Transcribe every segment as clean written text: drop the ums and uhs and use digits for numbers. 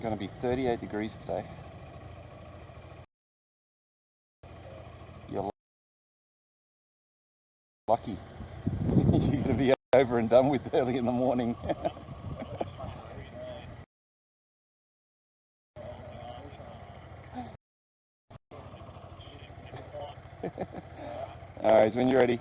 going to be 38 degrees today. You're lucky. You're going to be over and done with early in the morning. Alright, when you're ready.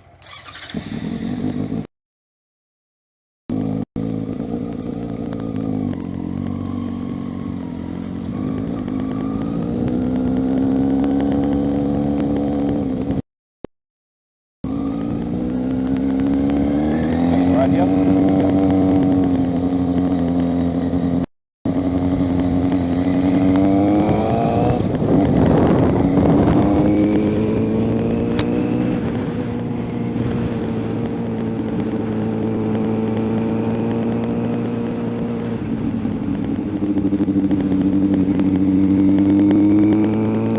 Right here.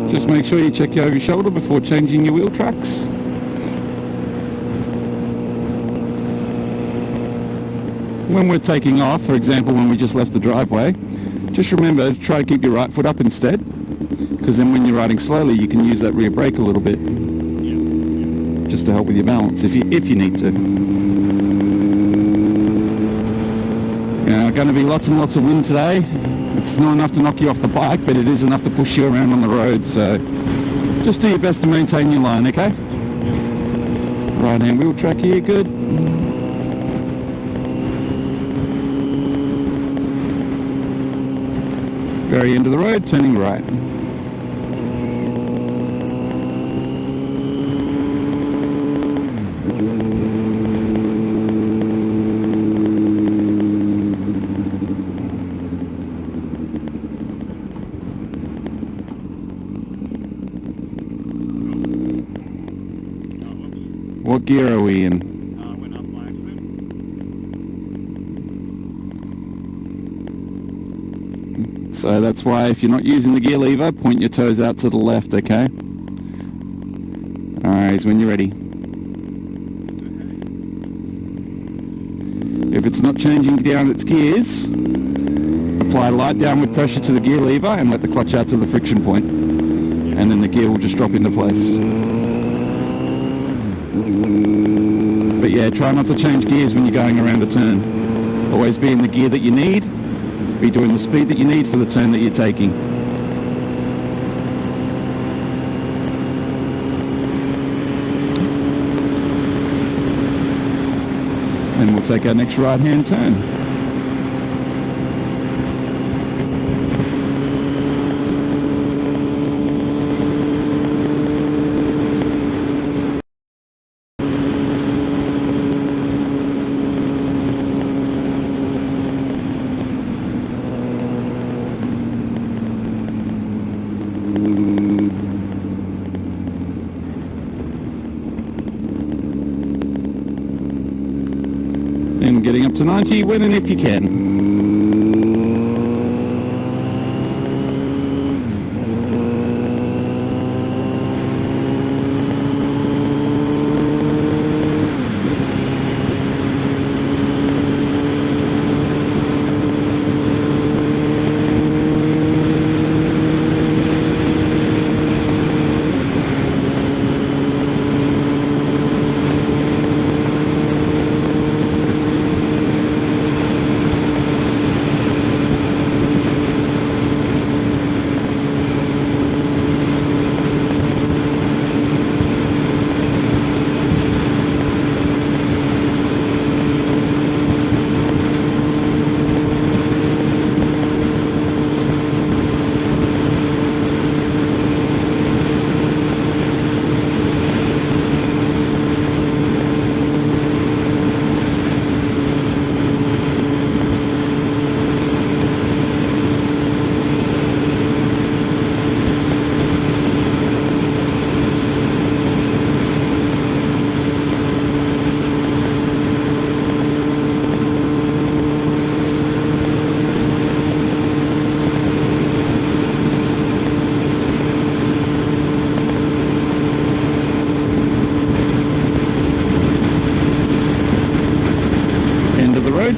Just make sure you check over your shoulder before changing your wheel tracks. When we're taking off, for example when we just left the driveway, just remember to try to keep your right foot up instead, because then when you're riding slowly you can use that rear brake a little bit, just to help with your balance if you need to. Going to be lots and lots of wind today. It's not enough to knock you off the bike, but it is enough to push you around on the road, so just do your best to maintain your line, okay? Right hand wheel track here, good. Very end of the road, turning right. What gear are we in? Went up by accident. So that's why if you're not using the gear lever, point your toes out to the left, okay? Alright, when you're ready. If it's not changing down its gears, apply light downward pressure to the gear lever and let the clutch out to the friction point. And then the gear will just drop into place. But yeah, try not to change gears when you're going around a turn. Always be in the gear that you need, be doing the speed that you need for the turn that you're taking. And we'll take our next right-hand turn. And getting up to 90 when and if you can.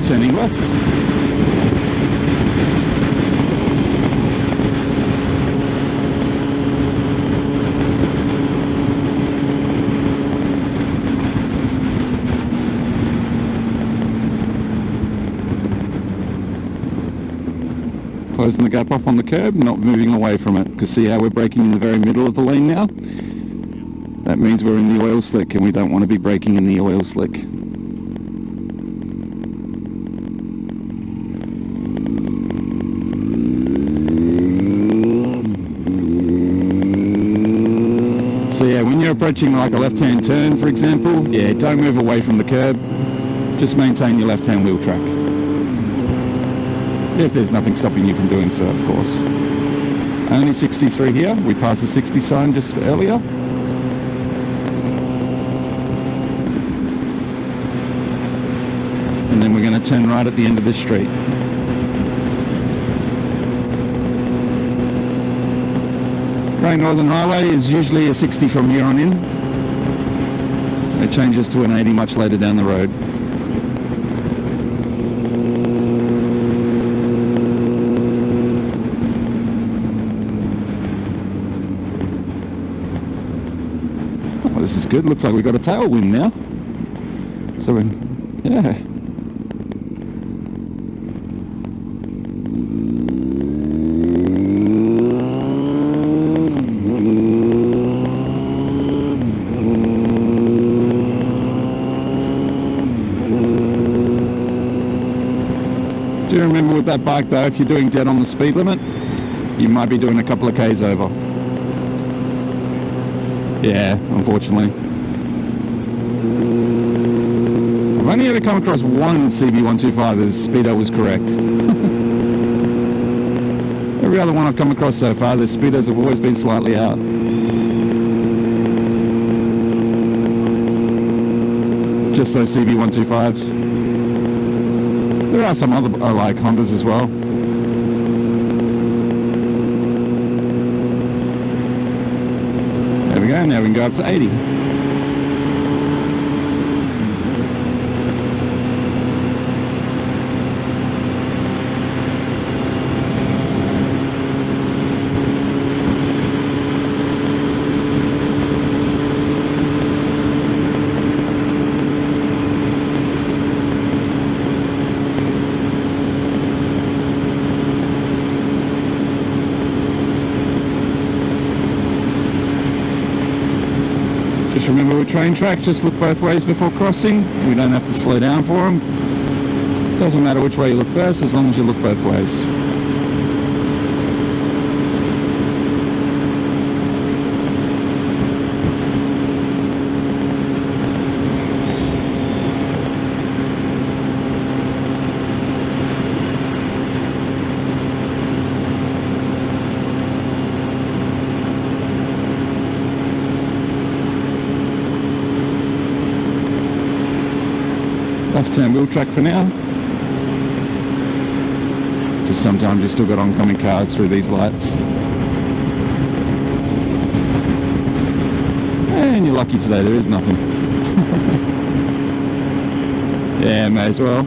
Turning left. closing the gap off on the curb, not moving away from it. Because see how we're braking in the very middle of the lane now? That means we're in the oil slick, and we don't want to be braking in the oil slick. So yeah, when you're approaching like a left-hand turn, for example, yeah, don't move away from the curb. Just maintain your left-hand wheel track. If there's nothing stopping you from doing so, of course. Only 63 here. We passed the 60 sign just earlier. And then we're going to turn right at the end of this street. Great Northern Highway is usually a 60 from here on in. It changes to an 80 much later down the road. Oh, this is good. Looks like we've got a tailwind now. So yeah. Do you remember with that bike though, if you're doing dead on the speed limit, you might be doing a couple of Ks over. Yeah, unfortunately. I've only ever come across one CB125 whose speedo was correct. Every other one I've come across so far, their speedos have always been slightly out. Just those CB125s. There are some other like Hondas as well. There we go, now we can go up to 80. Just remember with train tracks, just look both ways before crossing. We don't have to slow down for them. Doesn't matter which way you look first, as long as you look both ways. Left-hand wheel track for now. Just sometimes you've still got oncoming cars through these lights. And you're lucky today, there is nothing. Yeah, may as well.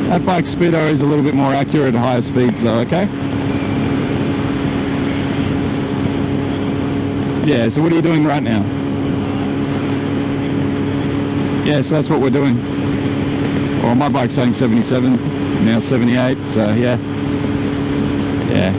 That bike speedo is a little bit more accurate at higher speeds though, okay? Yeah, so what are you doing right now? Yeah, so that's what we're doing. Well, my bike's saying 77, now 78, so yeah. Yeah.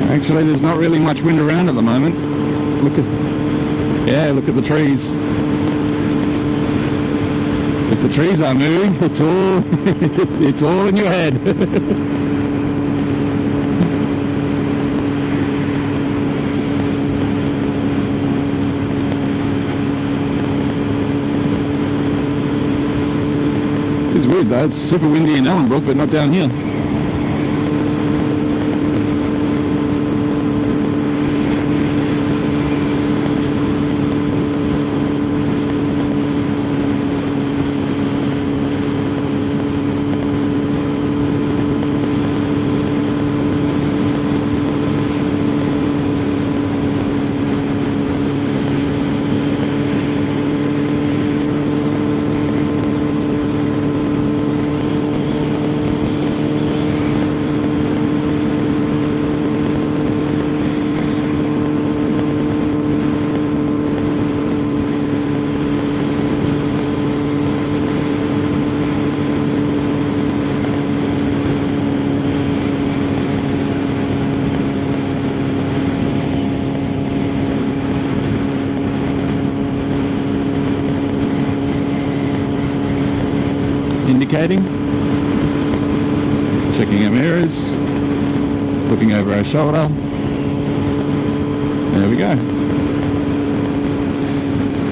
Actually, there's not really much wind around at the moment. Look at the trees. If the trees are moving, it's all it's all in your head. It's weird though, it's super windy in Ellenbrook, but not down here. Checking our mirrors, looking over our shoulder. There we go.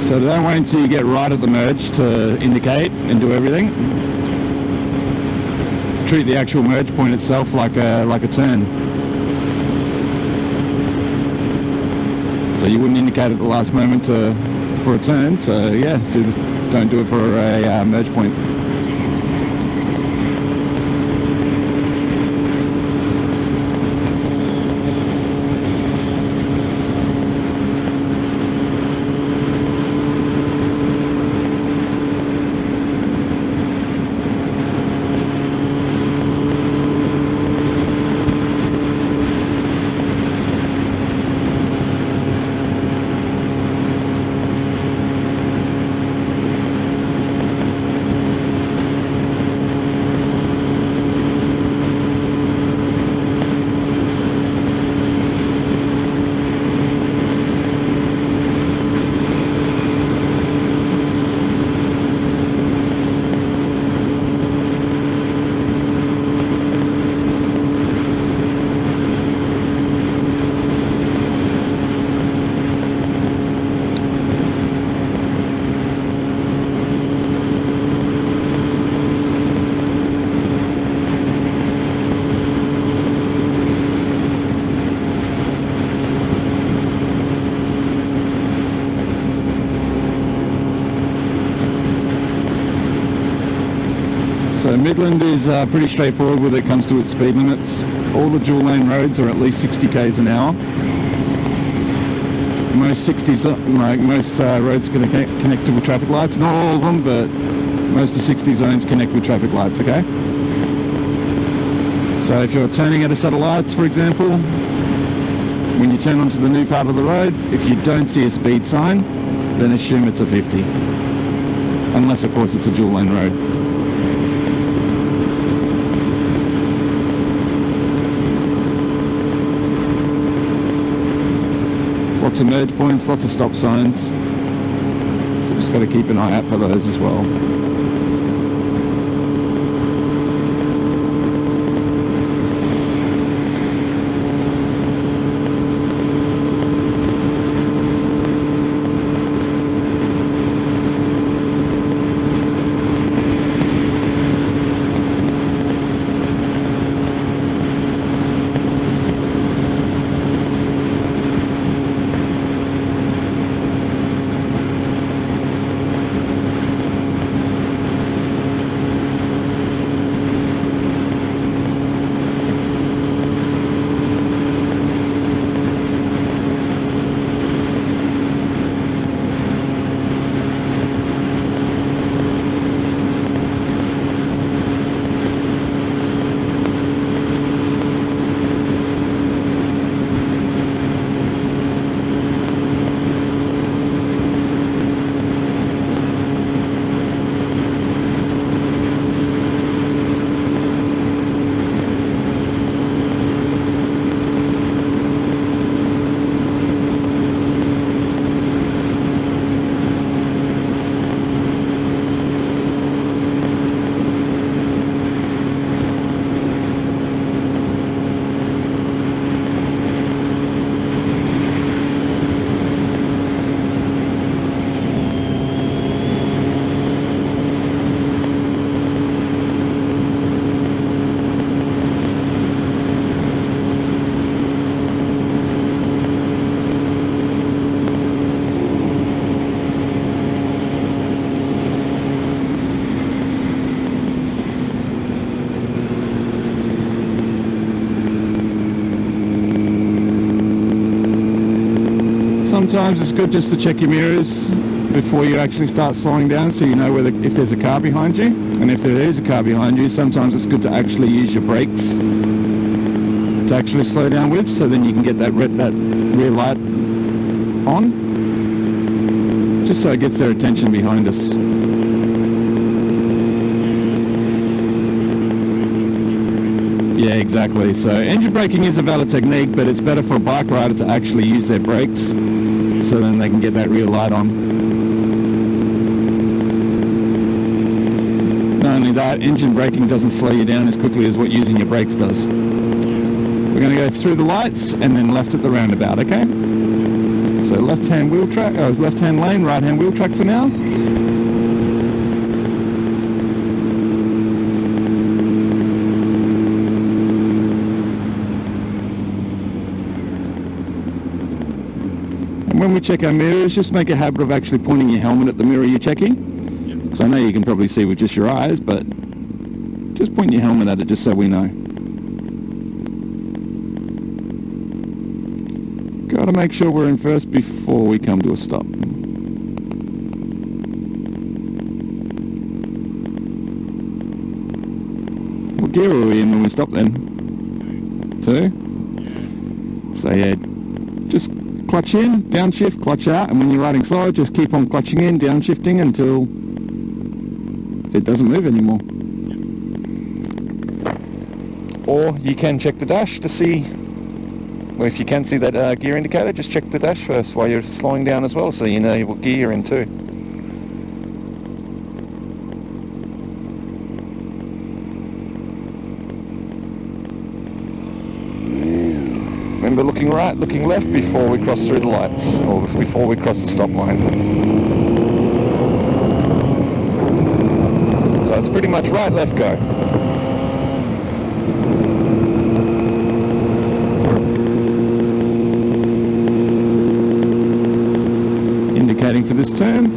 So don't wait until you get right at the merge to indicate and do everything. Treat the actual merge point itself like a turn. So you wouldn't indicate at the last moment for a turn. So yeah, don't do it for a merge point. So Midland is pretty straightforward when it comes to its speed limits. All the dual lane roads are at least 60 k's an hour. Most 60s, most roads can connect with traffic lights. Not all of them, but most of the 60 zones connect with traffic lights, okay? So if you're turning at a set of lights, for example, when you turn onto the new part of the road, if you don't see a speed sign, then assume it's a 50. Unless, of course, it's a dual lane road. Lots of merge points, lots of stop signs. So just got to keep an eye out for those as well. Sometimes it's good just to check your mirrors before you actually start slowing down, so you know if there's a car behind you. And if there is a car behind you, sometimes it's good to actually use your brakes to actually slow down with, so then you can get that rear light on, just so it gets their attention behind us. Yeah, exactly. So engine braking is a valid technique, but it's better for a bike rider to actually use their brakes, so then they can get that rear light on. No, only that, engine braking doesn't slow you down as quickly as what using your brakes does. We're going to go through the lights and then left at the roundabout, okay? So left-hand wheel track, left-hand lane, right-hand wheel track for now. And when we check our mirrors, just make a habit of actually pointing your helmet at the mirror you're checking. Because I know you can probably see with just your eyes, but just point your helmet at it just so we know. Got to make sure we're in first before we come to a stop. What gear were we in when we stopped then? 2? So yeah, just clutch in, downshift, clutch out, and when you're riding slow, just keep on clutching in, downshifting until it doesn't move anymore. Or you can check the dash to see. Well, if you can see that gear indicator, just check the dash first while you're slowing down as well, so you know what gear you're in too. Remember looking right, looking left before we cross through the lights, or before we cross the stop line. So it's pretty much right, left, go. Indicating for this turn.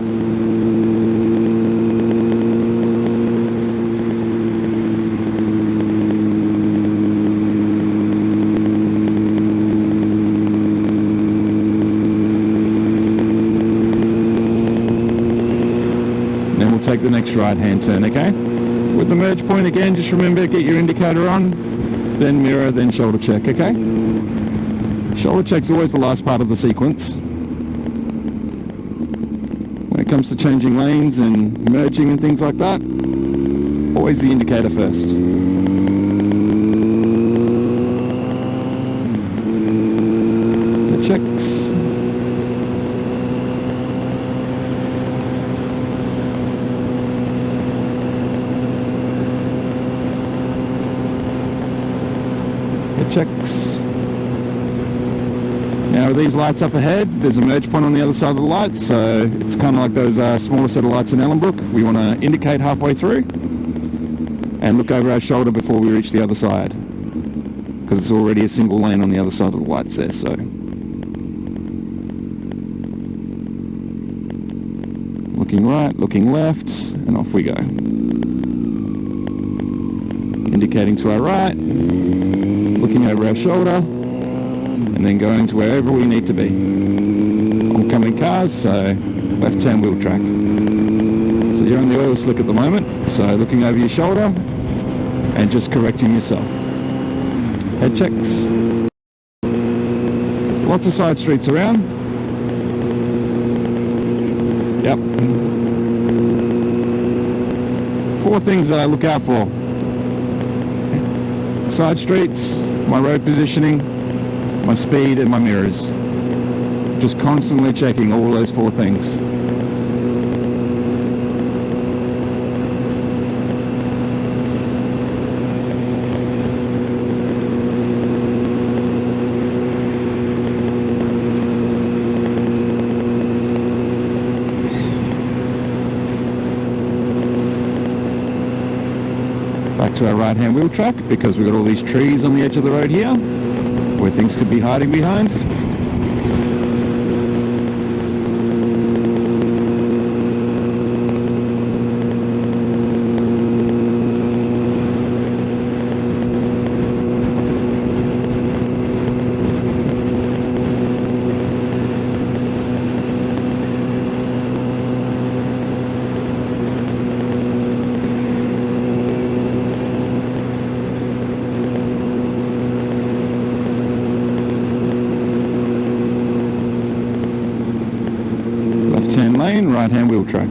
Then we'll take the next right-hand turn, okay? With the merge point again, just remember, get your indicator on, then mirror, then shoulder check, okay? Shoulder check's always the last part of the sequence. When it comes to changing lanes and merging and things like that, always the indicator first. The checks. The checks. Now with these lights up ahead, there's a merge point on the other side of the lights, so it's kind of like those smaller set of lights in Ellenbrook. We want to indicate halfway through and look over our shoulder before we reach the other side, because it's already a single lane on the other side of the lights there. So looking right, looking left, and off we go. Indicating to our right, looking over our shoulder, and then going to wherever we need to be. Oncoming cars, so left-hand wheel track. So you're on the oil slick at the moment, so looking over your shoulder and just correcting yourself. Head checks. Lots of side streets around. Yep. 4 things that I look out for. Side streets, my road positioning, my speed, and my mirrors. Just constantly checking all those 4 things. Back to our right-hand wheel track, because we've got all these trees on the edge of the road here where things could be hiding behind. Left-hand lane, right-hand wheel track.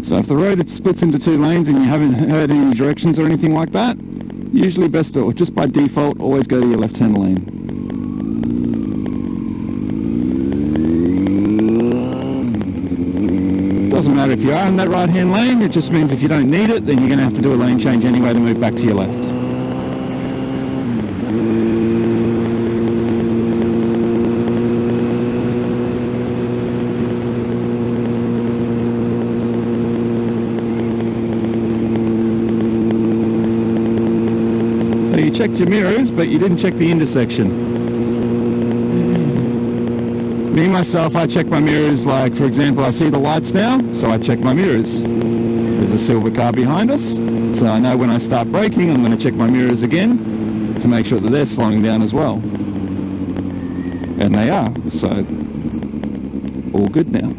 So if the road splits into 2 lanes and you haven't heard any directions or anything like that, usually best to, just by default, always go to your left-hand lane. Doesn't matter if you are in that right-hand lane, it just means if you don't need it, then you're going to have to do a lane change anyway to move back to your left. So you checked your mirrors, but you didn't check the intersection. Me, myself, I check my mirrors, like, for example, I see the lights now, so I check my mirrors. There's a silver car behind us, so I know when I start braking, I'm going to check my mirrors again to make sure that they're slowing down as well. And they are, so all good now.